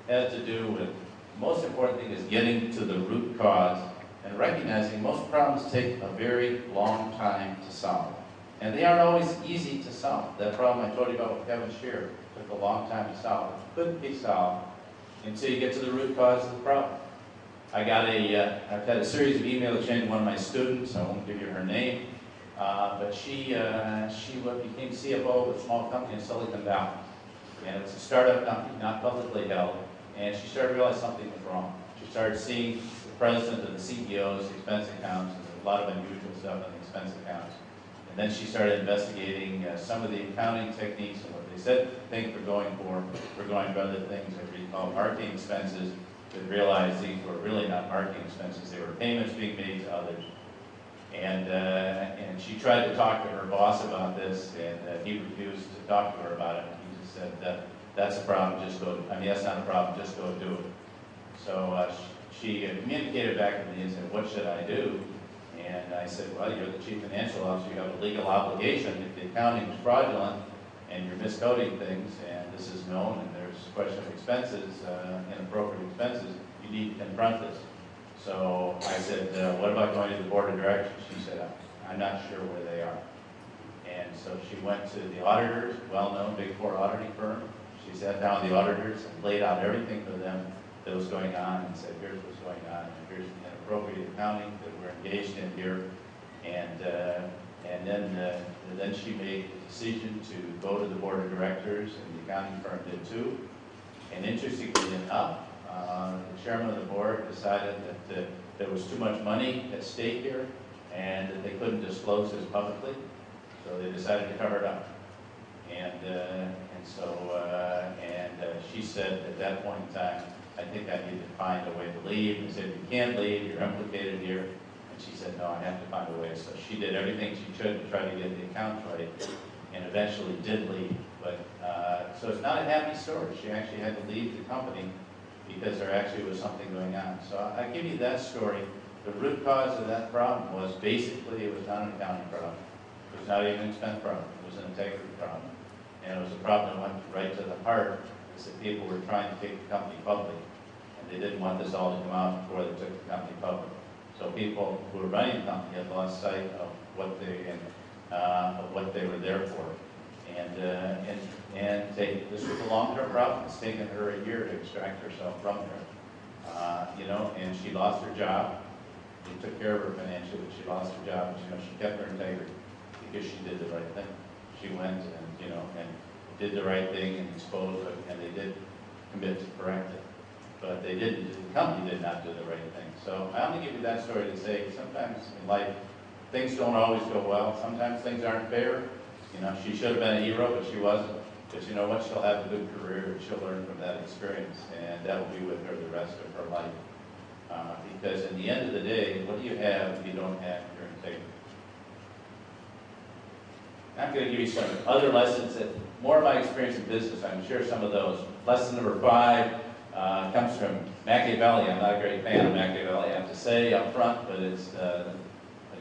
has to do with, the most important thing is getting to the root cause and recognizing most problems take a very long time to solve. And they aren't always easy to solve. That problem I told you about with Kevin Shear took a long time to solve. It couldn't be solved until you get to the root cause of the problem. I've had a series of email exchanges with one of my students. I won't give you her name. But she became CFO of a small company in Silicon Valley. And it's a startup company, not publicly held. And she started to realize something was wrong. She started seeing the president and the CEO's expense accounts, and there's a lot of unusual stuff on the expense accounts. And then she started investigating some of the accounting techniques and what they said things were going for other things that we call marketing expenses, but realized these were really not marketing expenses. They were payments being made to others. And she tried to talk to her boss about this, and he refused to talk to her about it. He just said, that's a problem, just go, that's not a problem, just go do it. So she communicated back to me and said, what should I do? And I said, well, you're the chief financial officer, you have a legal obligation. If the accounting is fraudulent and you're miscoding things, and this is known, and there's a question of expenses, inappropriate expenses, you need to confront this. So I said, what about going to the board of directors? She said, I'm not sure where they are. And so she went to the auditors, well-known Big Four auditing firm. She sat down with the auditors and laid out everything for them that was going on and said, here's what's going on, and here's the inappropriate accounting that we're engaged in here. And then she made the decision to go to the board of directors, and the accounting firm did too. And interestingly enough, the chairman of the board decided that there was too much money at stake here and that they couldn't disclose this publicly, so they decided to cover it up. And she said at that point in time, I think I need to find a way to leave. And said, you can't leave, you're implicated here. And And she said, no, I have to find a way. So she did everything she could to try to get the accounts right, and eventually did leave. But, so it's not a happy story. She actually had to leave the company because there actually was something going on. So I give you that story. The root cause of that problem was basically it was not an accounting problem. It was not even an expense problem. It was an integrity problem. And it was a problem that went right to the heart, is that people were trying to take the company public. And they didn't want this all to come out before they took the company public. So people who were running the company had lost sight of what they were there for. This was a long-term problem. It's taken her a year to extract herself from there. And she lost her job. They took care of her financially, but she lost her job. She kept her integrity because she did the right thing. She went and did the right thing and exposed it, and they did commit to correct it. But they didn't. The company did not do the right thing. So I only give you that story to say sometimes in life things don't always go well. Sometimes things aren't fair. She should have been a hero, but she wasn't. But you know what? She'll have a good career, and she'll learn from that experience, and that will be with her the rest of her life. Because in the end of the day, what do you have if you don't have your integrity? I'm going to give you some other lessons that, more of my experience in business, I'm sure some of those. Lesson number 5 comes from Machiavelli. I'm not a great fan of Machiavelli, I have to say up front, but it's a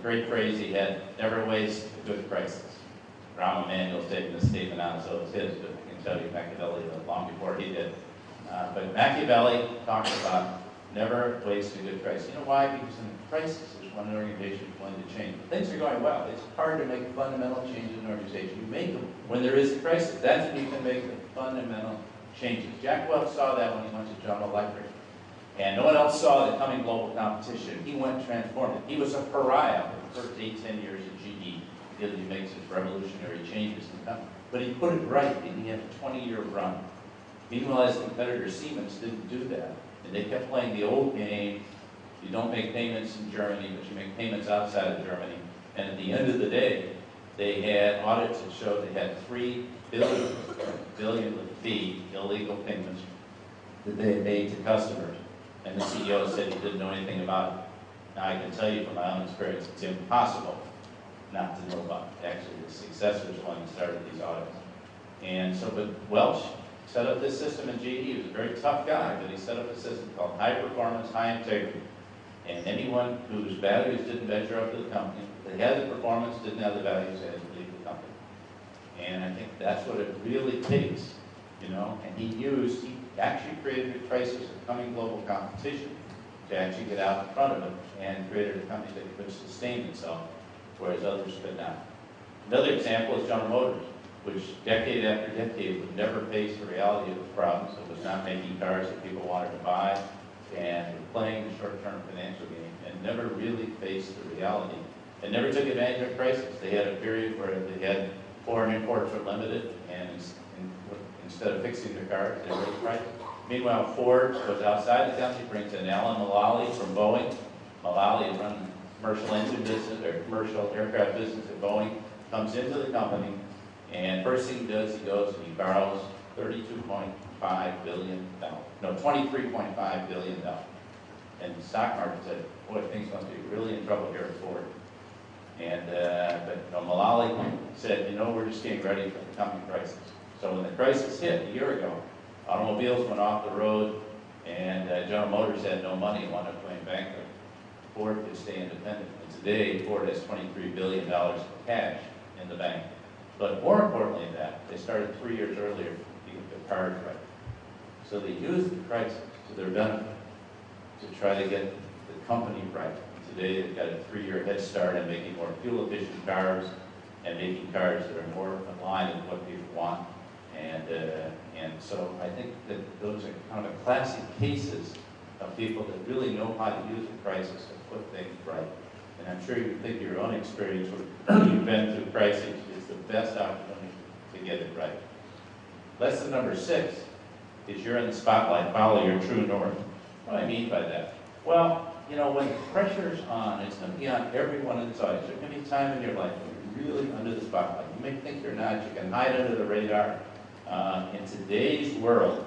great phrase he had: never waste a good crisis. Rahm Emanuel's taken this statement out, so it's his, but I can tell you Machiavelli long before he did. But Machiavelli talks about never waste a good crisis. You know why? Because in a crisis is when an organization is willing to change. When things are going well, it's hard to make fundamental changes in an organization. You make them when there is a crisis. That's when you can make the fundamental changes. Jack Welch saw that when he went to General Electric. And no one else saw the coming global competition. He went and transformed it. He was a pariah for the first 8-10 years at GE. He makes his revolutionary changes in the company. But he put it right, and he had a 20-year run. Meanwhile, his competitor Siemens didn't do that. And they kept playing the old game. You don't make payments in Germany, but you make payments outside of Germany. And at the end of the day, they had audits that showed they had 3 billion with B, illegal payments that they had made to customers. And the CEO said he didn't know anything about it. Now, I can tell you from my own experience, it's impossible not to know about it. Actually, the successor is one who started these audits. And so, but Welch set up this system in GE. He was a very tough guy, but he set up a system called high performance, high integrity. And anyone whose values didn't measure up to the company, they had the performance, didn't have the values, they had to leave the company. And I think that's what it really takes, And he actually created a crisis of coming global competition to actually get out in front of it and created a company that could sustain itself, whereas others could not. Another example is General Motors, which decade after decade would never face the reality of the problems. It was not making cars that people wanted to buy and playing the short-term financial game, and never really faced the reality. And never took advantage of crisis. They had a period where they had foreign imports were limited, and instead of fixing their cars, they raised prices. Meanwhile, Ford was outside the country, brings in Alan Mulally from Boeing. Mulally had run the commercial engine business, or commercial aircraft business at Boeing, comes into the company, and first thing he does, he goes and he borrows $23.5 billion. And the stock market said, boy, things must be really in trouble here at Ford. And, but Mulally said, we're just getting ready for the coming crisis. So when the crisis hit a year ago, automobiles went off the road, and General Motors had no money and wound up going bankrupt. Ford could stay independent. And today, Ford has $23 billion of cash in the bank. But more importantly than that, they started 3 years earlier to get the cars right. So they used the crisis to their benefit to try to get the company right. And today, they've got a 3-year head start on making more fuel-efficient cars and making cars that are more in line with what people want. And so I think that those are kind of classic cases of people that really know how to use the crisis to put things right. And I'm sure you think your own experience where you've been through crisis is the best opportunity to get it right. Lesson number 6 is you're in the spotlight, follow your true north. What do I mean by that? Well, when the pressure's on, it's going to be on everyone in this audience. There's going to be time in your life when you're really under the spotlight. You may think you're not, you can hide under the radar. In today's world,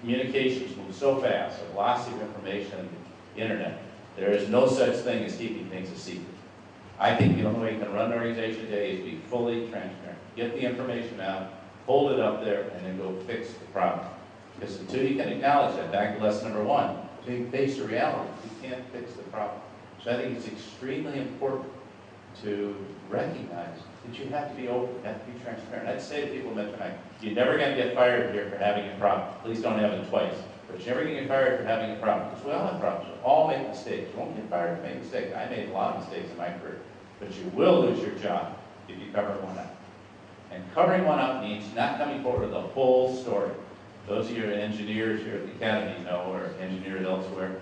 communications move so fast, the velocity of information, the internet, There is no such thing as keeping things a secret. I think the only way you can run an organization today is be fully transparent. Get the information out, hold it up there, and then go fix the problem. Because until you can acknowledge that, back to lesson number 1, until you face the reality, you can't fix the problem. So I think it's extremely important to recognize that you have to be open, you have to be transparent. I'd say to people tonight, you're never going to get fired here for having a problem. Please don't have it twice. But you're never going to get fired for having a problem. Because we all have problems. We all make mistakes. You won't get fired for making mistakes. I made a lot of mistakes in my career. But you will lose your job if you cover one up. And covering one up means not coming forward with the whole story. Those of you engineers here at the academy know, or engineers elsewhere,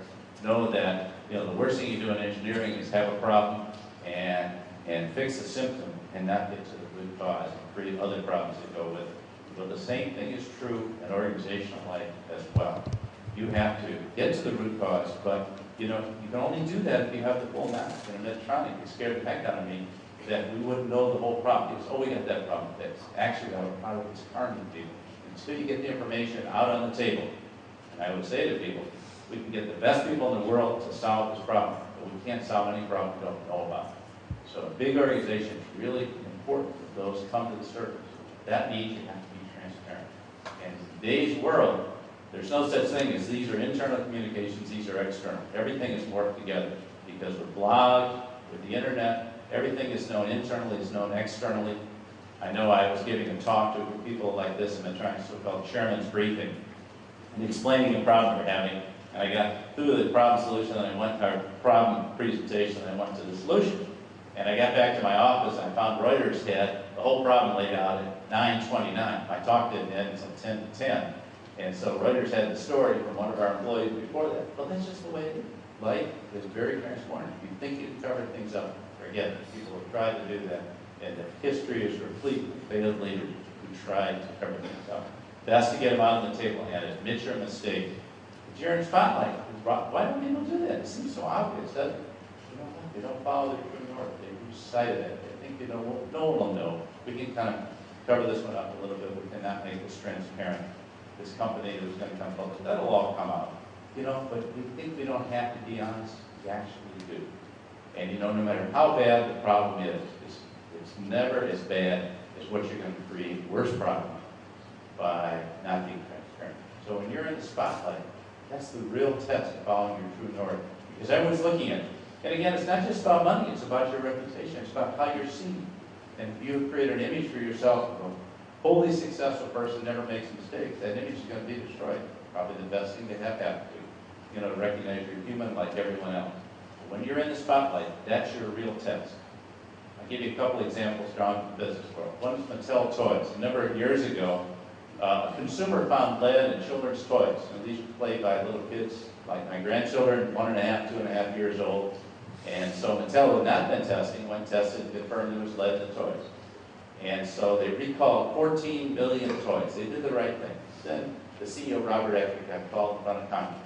know that the worst thing you do in engineering is have a problem and fix the symptom and not get to the root cause and create other problems that go with it. But the same thing is true in organizational life as well. You have to get to the root cause, but you can only do that if you have the full knowledge. And Medtronic, it scared the heck out of me that we wouldn't know the whole problem. Because, we got that problem fixed. Actually, our product is harming people. Until you get the information out on the table, and I would say to people, we can get the best people in the world to solve this problem, but we can't solve any problem we don't know about. So a big organization is really important that those come to the surface. That means you have to be transparent. And in today's world, there's no such thing as these are internal communications, these are external. Everything is worked together because with blogs, with the internet, everything is known internally, is known externally. I know I was giving a talk to people like this in a so-called chairman's briefing and explaining a problem we're having. And I got through the problem solution, and I went to our problem presentation, and I went to the solution. And I got back to my office, and I found Reuters had the whole problem laid out at 9:29. My talk didn't end until 10 to 10. And so Reuters had the story from one of our employees before that. But that's just the way it is. Life is very transparent. If you think you can cover things up, forget it. People have tried to do that. And the history is replete with failed leaders who tried to cover things up. Best to get them out on the table and admit your mistake. But you're in spotlight. Why don't people do that? It seems so obvious, doesn't it? They don't follow their true north. They lose sight of that. They think no one will know. We can kind of cover this one up a little bit. We cannot make this transparent. This company that was going to come public, that'll all come out. But we think we don't have to be honest. We actually do. And no matter how bad the problem is, it's never as bad as what you're going to create worse problems by not being transparent. So when you're in the spotlight, that's the real test of following your true north. Because everyone's looking at you. And again, it's not just about money, it's about your reputation, it's about how you're seen. And if you create an image for yourself of a wholly successful person, never makes mistakes, that image is going to be destroyed. Probably the best thing to have happen to to recognize you're human like everyone else. But when you're in the spotlight, that's your real test. I'll give you a couple examples drawn from the business world. One is Mattel toys. A number of years ago, a consumer found lead in children's toys. And these were played by little kids like my grandchildren, 1.5, 2.5 years old. And so Mattel had not been testing, went tested and confirmed there was lead in the toys. And so they recalled 14 million toys. They did the right thing. Then the CEO, Robert Eckert, got called in front of Congress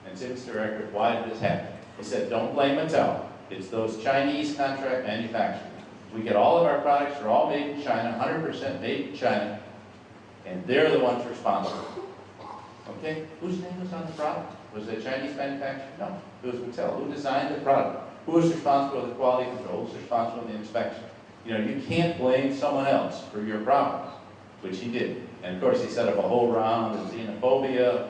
and said, Mr. Eckert, why did this happen? He said, don't blame Mattel. It's those Chinese contract manufacturers. We get all of our products, they're all made in China, 100% made in China, and they're the ones responsible. Okay? Whose name was on the product? Was it a Chinese manufacturer? No. It was Mattel. Who designed the product? Who was responsible for the quality control? Who was responsible for the inspection? You can't blame someone else for your problems, which he did. And of course, he set up a whole round of xenophobia.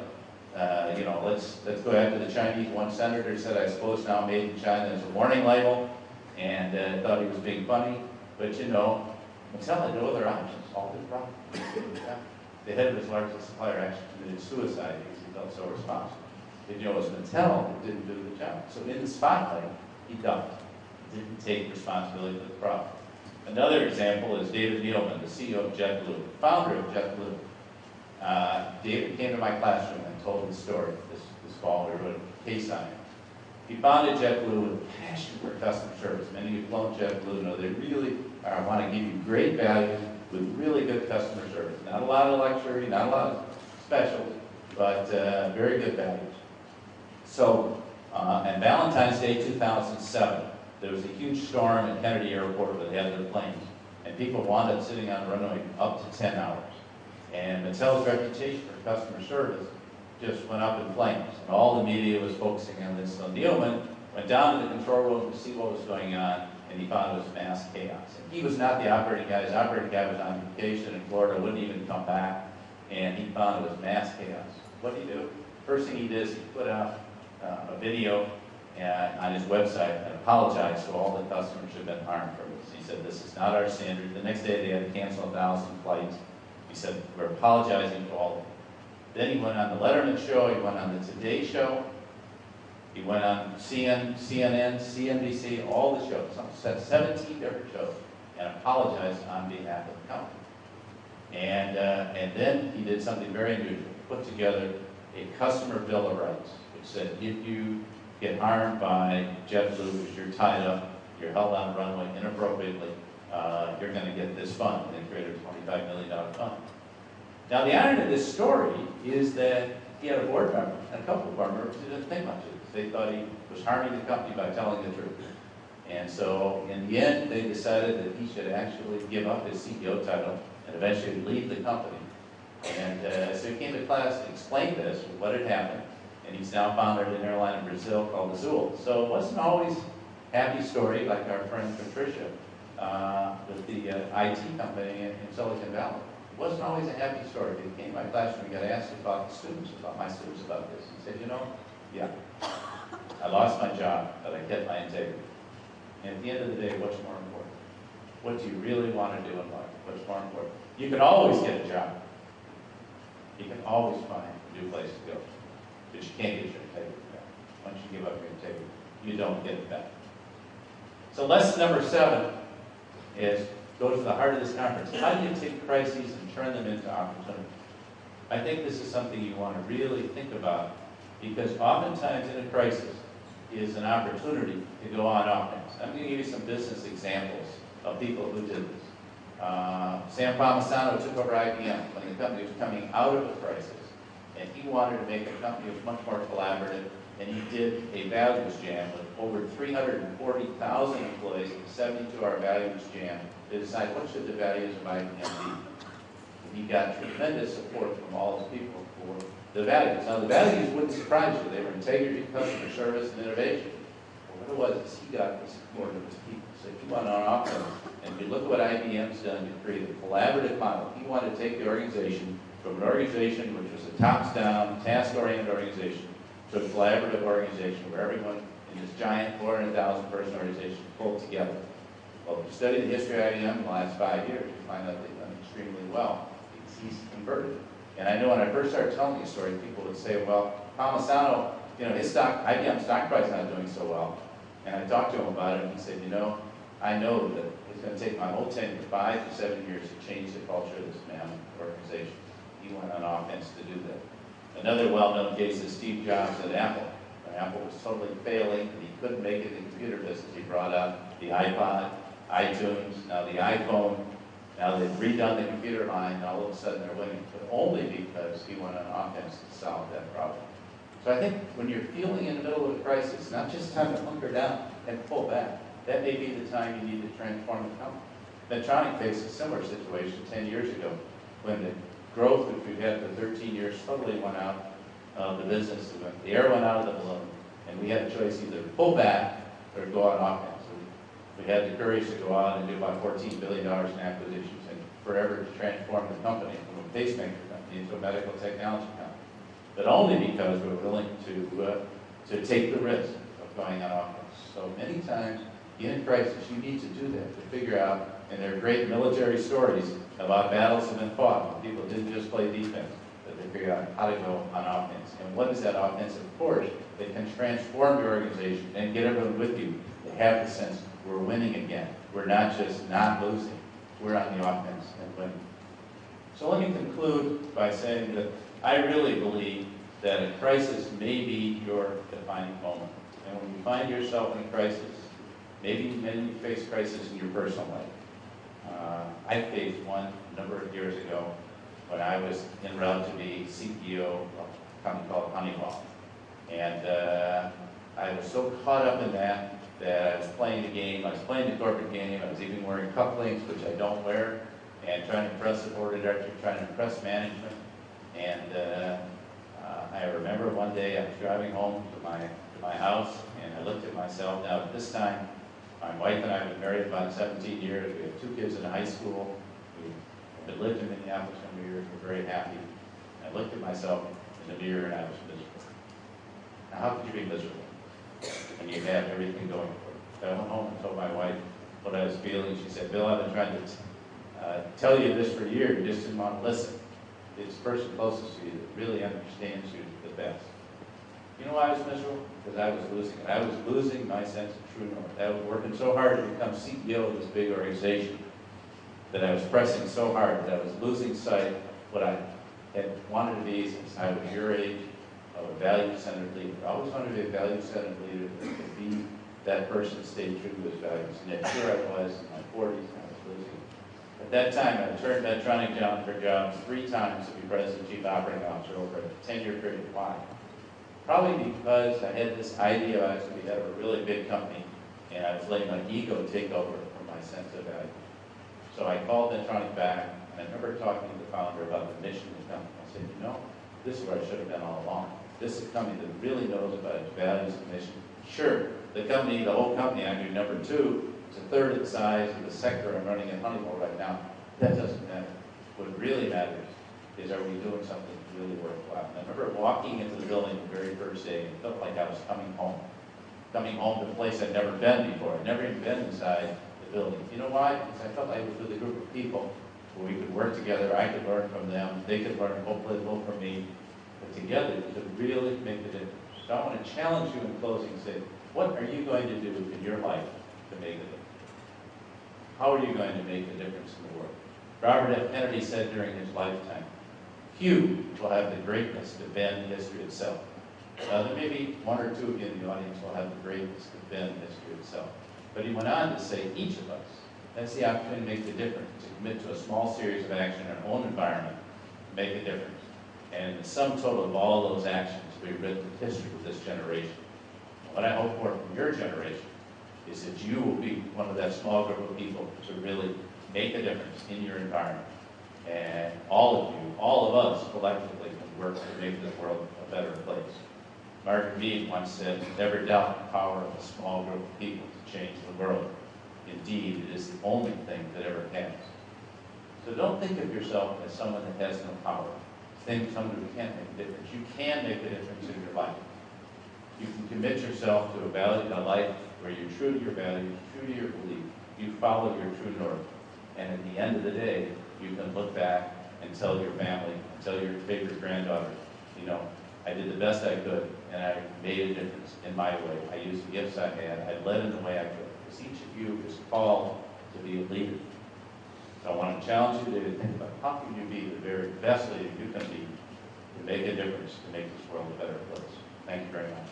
Let's go after the Chinese. One senator said, I suppose now made in China is a warning label, and thought he was being funny. But Mattel had no other options. All his problems. The head of his largest supplier actually committed suicide because he felt so responsible. It was Mattel that didn't do the job. So in the spotlight, he ducked. Didn't take responsibility for the problem. Another example is David Neilman, the CEO of JetBlue, the founder of JetBlue. David came to my classroom and told his story this fall. We wrote a case on it. He founded JetBlue with a passion for customer service. Many of you who've flown JetBlue know they really want to give you great value with really good customer service. Not a lot of luxury, not a lot of specials, but very good values. So on Valentine's Day 2007, there was a huge storm at Kennedy Airport where they had their planes, and people wound up sitting on the runway up to 10 hours. And Mattel's reputation for customer service just went up in flames, and all the media was focusing on this. So Neilman went down to the control room to see what was going on, and he found it was mass chaos. And he was not the operating guy. His operating guy was on vacation in Florida, wouldn't even come back, and he found it was mass chaos. What did he do? First thing he did is he put out a video on his website and apologized to all the customers who had been harmed from this. He said, this is not our standard. The next day they had to cancel 1,000 flights. He said, we're apologizing to all of them. Then he went on the Letterman show, he went on the Today Show, he went on CNN, CNBC, all the shows, 17 different shows, and apologized on behalf of the company. And then he did something very unusual. He put together a customer bill of rights, which said if you get harmed by JetBlue because you're tied up, you're held on a runway inappropriately, you're going to get this fund. And they created a $25 million fund. Now the irony of this story is that he had a board member and a couple of board members who didn't think much of this. They thought he was harming the company by telling the truth. And so in the end, they decided that he should actually give up his CEO title and eventually leave the company. And so he came to class to explain this, what had happened, and he's now founded an airline in Brazil called Azul. So it wasn't always a happy story like our friend Patricia with the IT company in Silicon Valley. It wasn't always a happy story. He came to my classroom, he got asked about my students about this. He said, you know, yeah, I lost my job, but I kept my integrity. And at the end of the day, what's more important? What do you really want to do in life? What's more important? You can always get a job. You can always find a new place to go. But you can't get your integrity back. Once you give up your integrity, you don't get it back. So lesson number 7 is, go to the heart of this conference. How do you take crises and turn them into opportunities? I think this is something you want to really think about, because oftentimes in a crisis is an opportunity to go on offense. I'm going to give you some business examples of people who did this. Sam Palmisano took over IBM when the company was coming out of a crisis, and he wanted to make a company that was much more collaborative, and he did a values jam with over 340,000 employees, a 72-hour values jam to decide what should the values of IBM be. And he got tremendous support from all his people for the values. Now the values wouldn't surprise you. They were integrity, customer service, and innovation. But what it was is he got the support of his people. So if you went on offense, and if you look at what IBM's done to create a collaborative model, he wanted to take the organization from an organization which was a tops-down, task-oriented organization to a collaborative organization where everyone in this giant 400,000 person organization pulled together. Well, if you study the history of IBM in the last 5 years, you find out they've done extremely well because he's converted. And I know when I first started telling these stories, people would say, well, Palmisano, you know, his IBM stock price is not doing so well. And I talked to him about it, and he said, you know, I know that it's going to take my whole tenure, 5 to 7 years, to change the culture of this mammoth organization. He went on offense to do that. Another well-known case is Steve Jobs at Apple. When Apple was totally failing, and he couldn't make it in the computer business, he brought out the iPod, iTunes, now the iPhone. Now they've redone the computer line, and all of a sudden they're winning, but only because he went on offense to solve that problem. So I think when you're feeling in the middle of a crisis, it's not just time to hunker down and pull back. That may be the time you need to transform the company. Medtronic faced a similar situation 10 years ago when the growth which we've had for 13 years totally went out of the business. The air went out of the balloon, and we had a choice either to pull back or to go on offense. We had the courage to go out and do about $14 billion in acquisitions and forever to transform the company from a pacemaker company into a medical technology company. But only because we were willing to take the risk of going on offense. So many times in a crisis, you need to do that, to figure out, and there are great military stories about battles that have been fought when people didn't just play defense, but they figured out how to go on offense. And what is that offensive force that can transform your organization and get everyone with you to have the sense we're winning again. We're not just not losing. We're on the offense and winning. So let me conclude by saying that I really believe that a crisis may be your defining moment. And when you find yourself in a crisis, maybe you face crisis in your personal life. I faced one a number of years ago when I was en route to be CEO of a company called Honeywell. And I was so caught up in that I was playing the game, I was playing the corporate game, I was even wearing cufflinks, which I don't wear, and trying to impress the board of directors, trying to impress management. And I remember one day I was driving home to my house, and I looked at myself. Now at this time, my wife and I have been married about 17 years. We have 2 kids in high school. We had lived in Minneapolis for years. We're very happy. I looked at myself in the mirror and I was miserable. Now how could you be miserable when you have everything going for you? So I went home and told my wife what I was feeling. She said, "Bill, I've been trying to tell you this for years. You just didn't want to listen. It's the person closest to you that really understands you the best." You know why I was miserable? Because I was losing it. I was losing my sense of true north. I was working so hard to become CEO of this big organization that I was pressing so hard that I was losing sight of what I had wanted to be since I was your age, of a value-centered leader. I always wanted to be a value-centered leader that could be that person that stayed true to his values. And yet here I was in my 40s and I was losing it. At that time, I turned Medtronic down for jobs 3 times to be president and chief operating officer over a 10-year period. Why? Probably because I had this idea I was going to be head of a really big company, and I was letting my ego take over from my sense of value. So I called Medtronic back, and I remember talking to the founder about the mission of the company. I said, "You know, this is what I should have done all along. This is a company that really knows about its values and mission." Sure, the whole company, I do number 2, it's a third of the size of the sector I'm running at Honeywell right now. That doesn't matter. What really matters is, are we doing something really worthwhile? And I remember walking into the building the very first day, and it felt like I was coming home to a place I'd never been before. I'd never even been inside the building. You know why? Because I felt like I was with a group of people where we could work together. I could learn from them. They could learn hopefully a little from me. But together, we could really make a difference. So I want to challenge you in closing and say, what are you going to do in your life to make a difference? How are you going to make a difference in the world? Robert F. Kennedy said during his lifetime, "Few will have the greatness to bend history itself." Now, there may be 1 or 2 of you in the audience will have the greatness to bend history itself. But he went on to say, each of us has the opportunity to make the difference, to commit to a small series of action in our own environment to make a difference. And the sum total of all those actions will be written in history with this generation. What I hope for from your generation is that you will be one of that small group of people to really make a difference in your environment. And all of you, all of us collectively can work to make this world a better place. Margaret Mead once said, "Never doubt the power of a small group of people to change the world. Indeed, it is the only thing that ever has." So don't think of yourself as someone that has no power. Think of someone who can't make a difference. You can make a difference in your life. You can commit yourself to a life where you're true to your values, true to your belief. You follow your true north. And at the end of the day, you can look back and tell your family, and tell your favorite granddaughter, you know, I did the best I could, and I made a difference in my way. I used the gifts I had. I led in the way I could. Because each of you is called to be a leader. So I want to challenge you today to think about how can you be the very best leader you can be to make a difference, to make this world a better place. Thank you very much.